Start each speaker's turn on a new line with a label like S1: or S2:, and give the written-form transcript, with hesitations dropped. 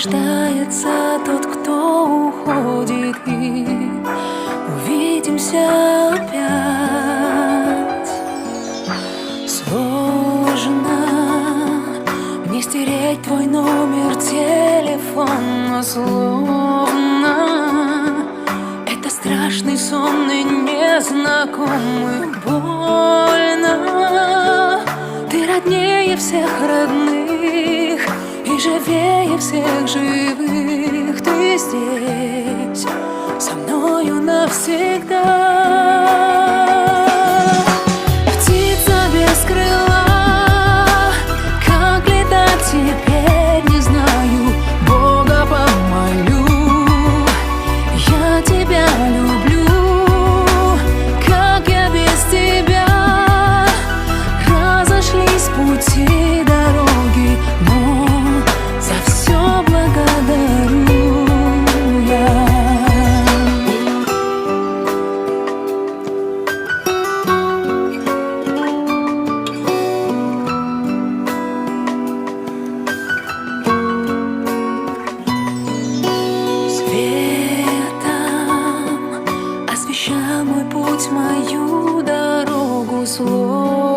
S1: рождается тот, кто уходит, и увидимся опять. Сложно мне стереть твой номер телефона, словно это страшный сон и незнакомый. Больно, ты роднее всех родных и живее всех живых. Ты здесь со мною навсегда. Птица без крыла, как летать теперь не знаю. Бога помолю, я тебя люблю. Как я без тебя? Разошлись пути, дороги, но за все благодарю я. Светом освещай мой путь, мою дорогу, слово